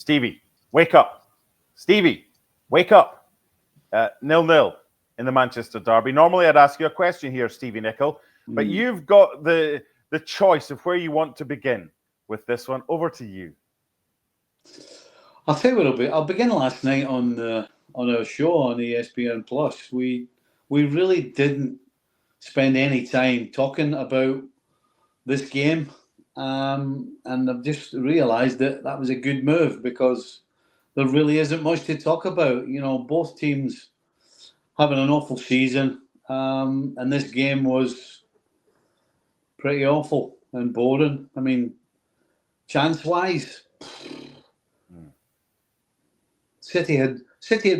Stevie, wake up. Stevie, wake up. 0-0 in the Manchester derby. Normally, I'd ask you a question here, Stevie Nicol, but you've got the choice of where you want to begin with this one. Over to you. I'll tell you what it'll be. I'll begin last night on our show on ESPN Plus. We really didn't spend any time talking about this game, and I've just realised that was a good move because there really isn't much to talk about. You know, both teams having an awful season, and this game was pretty awful and boring. I mean, chance-wise, City had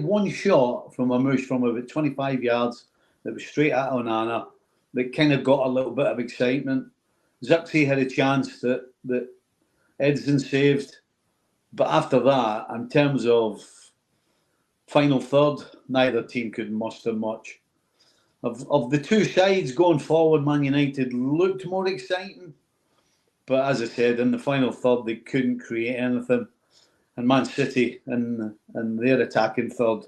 one shot from Amouche from about 25 yards that was straight at Onana that kind of got a little bit of excitement. Zirkzee had a chance that Edson saved. But after that, in terms of final third, neither team could muster much. Of the two sides going forward, Man United looked more exciting. But as I said, in the final third, they couldn't create anything. And Man City and their attacking third,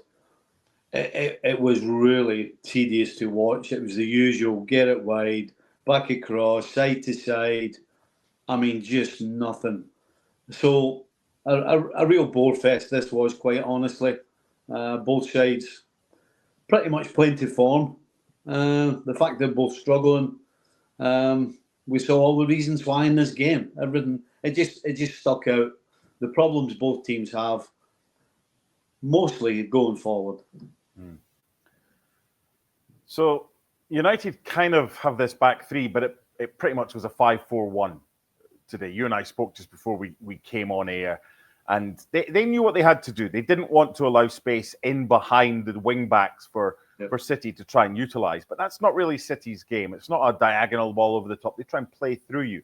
it was really tedious to watch. It was the usual, get it wide, back across, side to side. I mean, just nothing. So a real bore fest this was, quite honestly. Both sides pretty much playing to form. The fact they're both struggling, we saw all the reasons why in this game. Everything, it just stuck out. The problems both teams have, mostly going forward. So United kind of have this back three, but it pretty much was a 5-4-1 today. You and I spoke just before we came on air, and they knew what they had to do. They didn't want to allow space in behind the wing backs for City to try and utilise. But that's not really City's game. It's not a diagonal ball over the top. They try and play through you.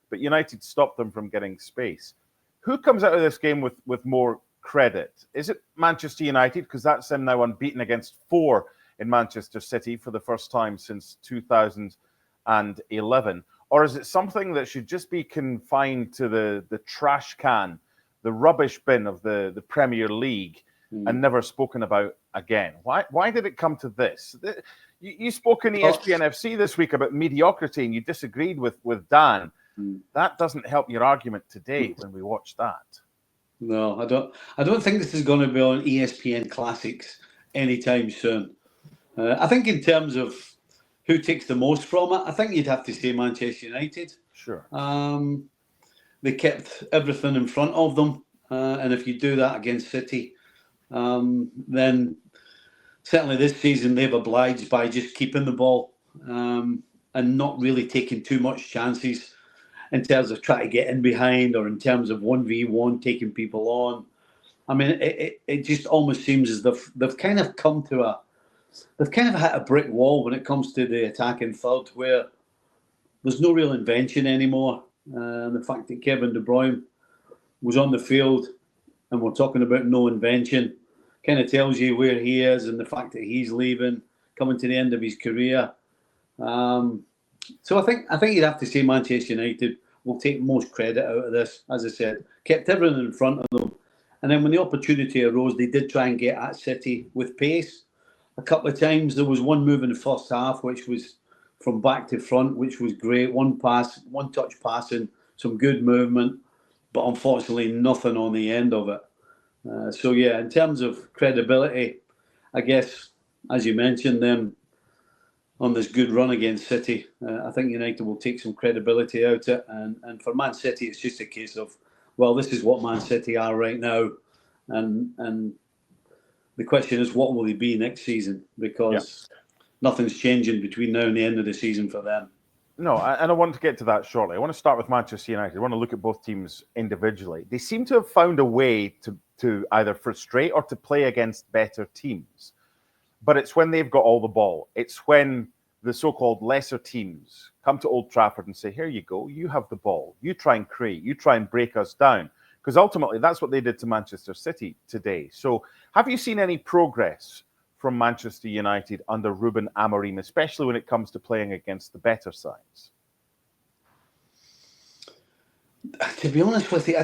But United stopped them from getting space. Who comes out of this game with more credit? Is it Manchester United? Because that's them now unbeaten against 4 in Manchester City for the first time since 2011. Or is it something that should just be confined to the trash can, the rubbish bin of the Premier League and never spoken about again? Why did it come to this? You spoke in ESPN FC this week about mediocrity and you disagreed with Dan. That doesn't help your argument today when we watch that. No, I don't think this is going to be on ESPN Classics anytime soon. I think in terms of who takes the most from it, I think you'd have to say Manchester United. Sure. They kept everything in front of them. And if you do that against City, then certainly this season they've obliged by just keeping the ball and not really taking too much chances in terms of trying to get in behind or in terms of 1v1 taking people on. I mean, it just almost seems as if they've kind of come to they've kind of hit a brick wall when it comes to the attacking third, where there's no real invention anymore. The fact that Kevin De Bruyne was on the field and we're talking about no invention kind of tells you where he is and the fact that he's leaving, coming to the end of his career. So I think you'd have to say Manchester United will take most credit out of this. As I said, kept everything in front of them. And then when the opportunity arose, they did try and get at City with pace. A couple of times there was one move in the first half, which was from back to front, which was great. One pass, one touch passing, some good movement, but unfortunately nothing on the end of it. So yeah, in terms of credibility, I guess, as you mentioned, them on this good run against City, I think United will take some credibility out of it. And for Man City, it's just a case of, well, this is what Man City are right now. And the question is, what will they be next season? Because nothing's changing between now and the end of the season for them. No, and I want to get to that shortly. I want to start with Manchester United. I want to look at both teams individually. They seem to have found a way to either frustrate or to play against better teams. But it's when they've got all the ball. It's when the so-called lesser teams come to Old Trafford and say, here you go, you have the ball. You try and create. You try and break us down. Because ultimately, that's what they did to Manchester City today. So have you seen any progress from Manchester United under Ruben Amorim, especially when it comes to playing against the better sides? To be honest with you,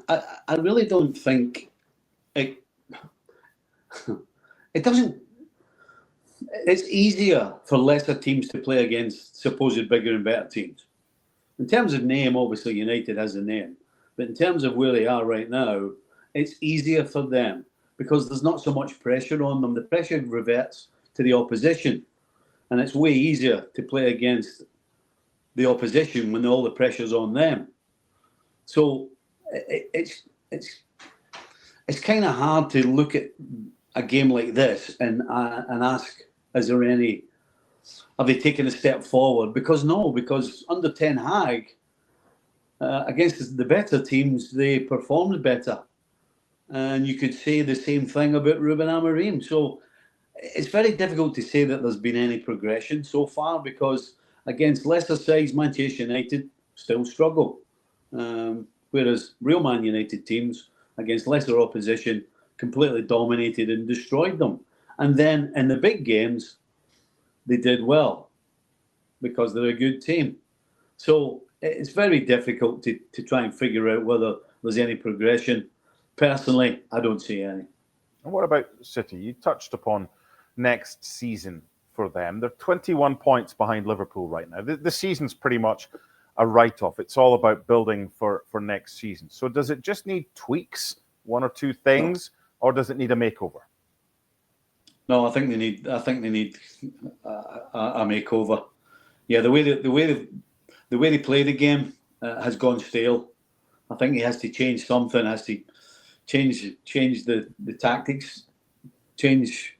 I really don't think it. It doesn't. It's easier for lesser teams to play against supposed bigger and better teams. In terms of name, obviously United has a name, but in terms of where they are right now, it's easier for them because there's not so much pressure on them. The pressure reverts to the opposition, and it's way easier to play against the opposition when all the pressure's on them. So it's kind of hard to look at a game like this and ask, is there any? Have they taken a step forward? Because under Ten Hag, against the better teams, they performed better. And you could say the same thing about Ruben Amorim. So it's very difficult to say that there's been any progression so far because against lesser sides, Manchester United still struggle. Whereas real Man United teams, against lesser opposition, completely dominated and destroyed them. And then in the big games, they did well because they're a good team. So it's very difficult to try and figure out whether there's any progression. Personally, I don't see any. And what about City? You touched upon next season for them. They're 21 points behind Liverpool right now. The season's pretty much a write-off. It's all about building for next season. So does it just need tweaks, one or two things, or does it need a makeover? No, I think they need a makeover. Yeah, the way they play the game has gone stale. I think he has to change something. Has to change the tactics, change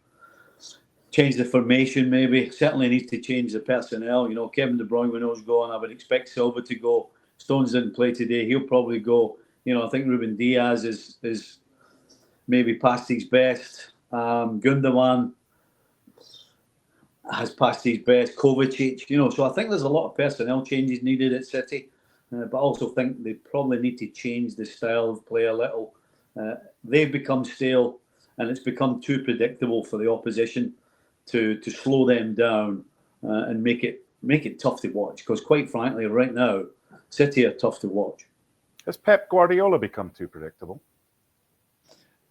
the formation. Maybe certainly needs to change the personnel. You know, Kevin De Bruyne, when he's gone, I would expect Silva to go. Stones didn't play today. He'll probably go. You know, I think Ruben Diaz is maybe past his best. Gundogan has passed his best. Kovacic, you know, so I think there's a lot of personnel changes needed at City, but I also think they probably need to change the style of play a little. They've become stale, and it's become too predictable for the opposition to slow them down and make it tough to watch. Because quite frankly, right now, City are tough to watch. Has Pep Guardiola become too predictable?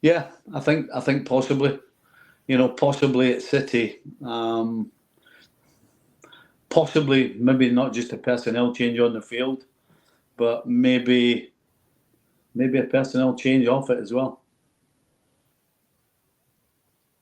Yeah, I think possibly. You know, possibly at City, possibly maybe not just a personnel change on the field, but maybe a personnel change off it as well.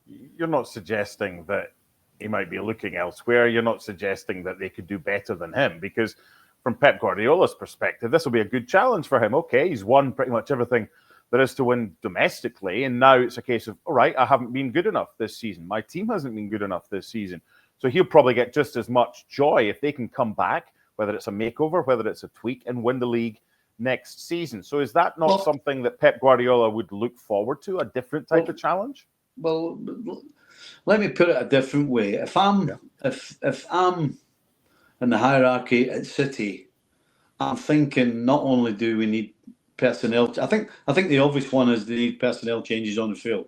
You're not suggesting that he might be looking elsewhere. You're not suggesting that they could do better than him, because from Pep Guardiola's perspective, this will be a good challenge for him. Okay, he's won pretty much everything there is to win domestically, and now it's a case of, all right, I haven't been good enough this season. My team hasn't been good enough this season. So he'll probably get just as much joy if they can come back, whether it's a makeover, whether it's a tweak, and win the league next season. So is that not something that Pep Guardiola would look forward to, a different type of challenge? Well, let me put it a different way. If I'm in the hierarchy at City, I'm thinking not only do we need personnel. I think the obvious one is they need personnel changes on the field.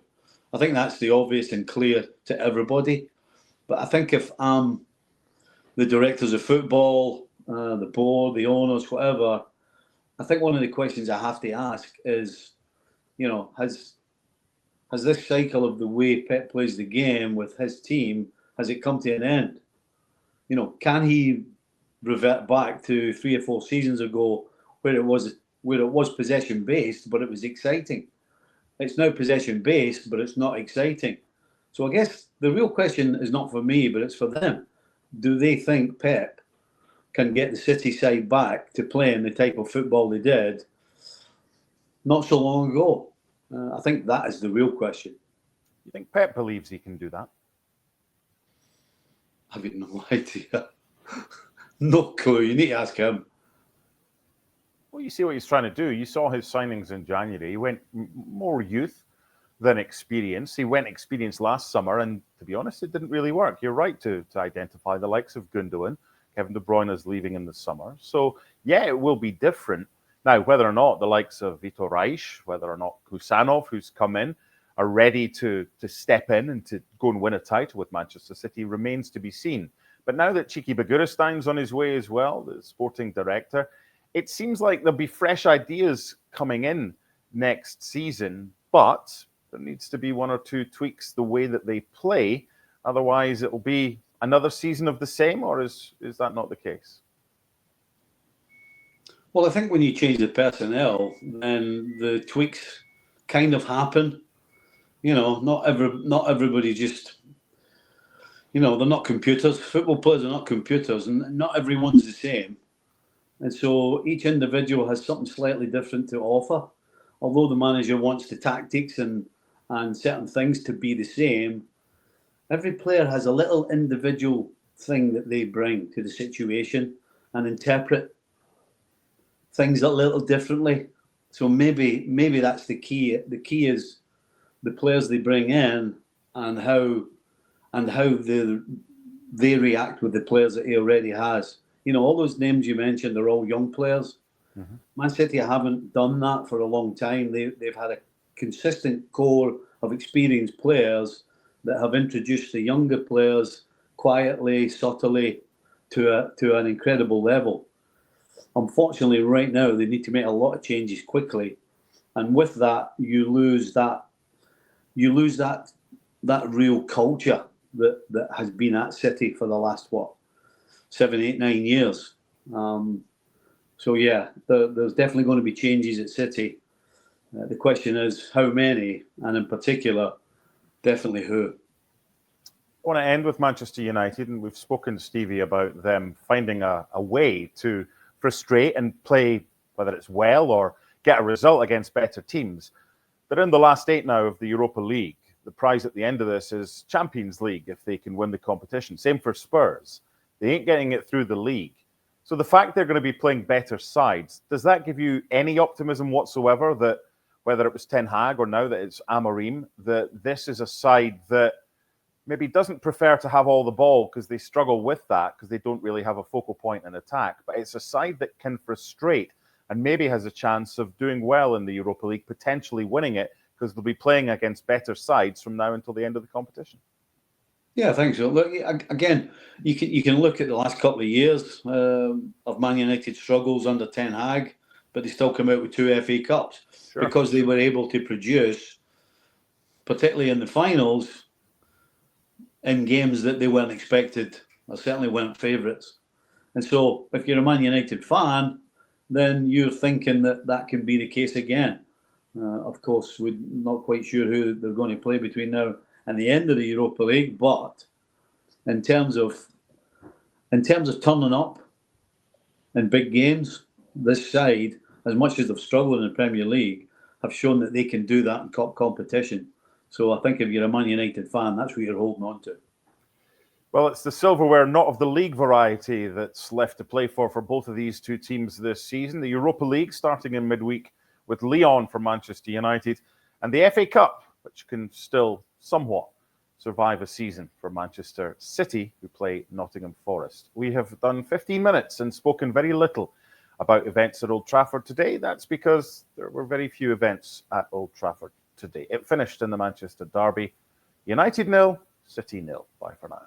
I think that's the obvious and clear to everybody. But I think if I'm the directors of football, the board, the owners, whatever, I think one of the questions I have to ask is, you know, has this cycle of the way Pep plays the game with his team, has it come to an end? You know, can he revert back to 3 or 4 seasons ago where it was possession based, but it was exciting? It's now possession based, but it's not exciting. So I guess the real question is not for me, but it's for them. Do they think Pep can get the City side back to playing the type of football they did not so long ago? I think that is the real question. You think Pep believes he can do that? I've got no idea. No clue. You need to ask him. Well, you see what he's trying to do. You saw his signings in January. He went more youth than experience. He went experience last summer, and to be honest, it didn't really work. You're right to identify the likes of Gundogan. Kevin De Bruyne is leaving in the summer. So, yeah, it will be different. Now, whether or not the likes of Vitor Reis, whether or not Kusanov, who's come in, are ready to step in and to go and win a title with Manchester City remains to be seen. But now that Chiki Bagurastein's on his way as well, the sporting director, it seems like there'll be fresh ideas coming in next season, but there needs to be one or two tweaks the way that they play. Otherwise, it will be another season of the same, or is that not the case? Well, I think when you change the personnel, then the tweaks kind of happen. Not everybody just, they're not computers. Football players are not computers, and not everyone's the same. And so each individual has something slightly different to offer. Although the manager wants the tactics and certain things to be the same, every player has a little individual thing that they bring to the situation and interpret things a little differently. So maybe that's the key. The key is the players they bring in and how they react with the players that he already has. All those names you mentioned are all young players. Mm-hmm. Man City haven't done that for a long time. They've had a consistent core of experienced players that have introduced the younger players quietly, subtly to an incredible level. Unfortunately, right now they need to make a lot of changes quickly, and with that, you lose that real culture that has been at City for the last 7, 8, 9 years. So yeah, there's definitely going to be changes at City. The question is how many, and in particular, definitely who. I want to end with Manchester United, and we've spoken to Stevie about them finding a way to frustrate and play, whether it's well or get a result against better teams. They're in the last 8 now of the Europa League. The prize at the end of this is Champions League if they can win the competition. Same for Spurs. They ain't getting it through the league. So the fact they're going to be playing better sides, does that give you any optimism whatsoever that whether it was Ten Hag or now that it's Amorim, that this is a side that maybe doesn't prefer to have all the ball because they struggle with that because they don't really have a focal point in attack, but it's a side that can frustrate and maybe has a chance of doing well in the Europa League, potentially winning it because they'll be playing against better sides from now until the end of the competition? Yeah, I think so. Look, again, you can look at the last couple of years of Man United struggles under Ten Hag, but they still come out with 2 FA Cups because they were able to produce, particularly in the finals, in games that they weren't expected or certainly weren't favourites. And so if you're a Man United fan, then you're thinking that can be the case again. Of course, we're not quite sure who they're going to play between now and the end of the Europa League, but in terms of turning up in big games, this side, as much as they've struggled in the Premier League, have shown that they can do that in cup competition. So I think if you're a Man United fan, that's what you're holding on to. Well, it's the silverware, not of the league variety, that's left to play for both of these two teams this season. The Europa League starting in midweek with Lyon for Manchester United, and the FA Cup, which can still somewhat survive a season for Manchester City, who play Nottingham Forest. We have done 15 minutes and spoken very little about events at Old Trafford today. That's because there were very few events at Old Trafford today. It finished in the Manchester derby. United 0, City 0. Bye for now.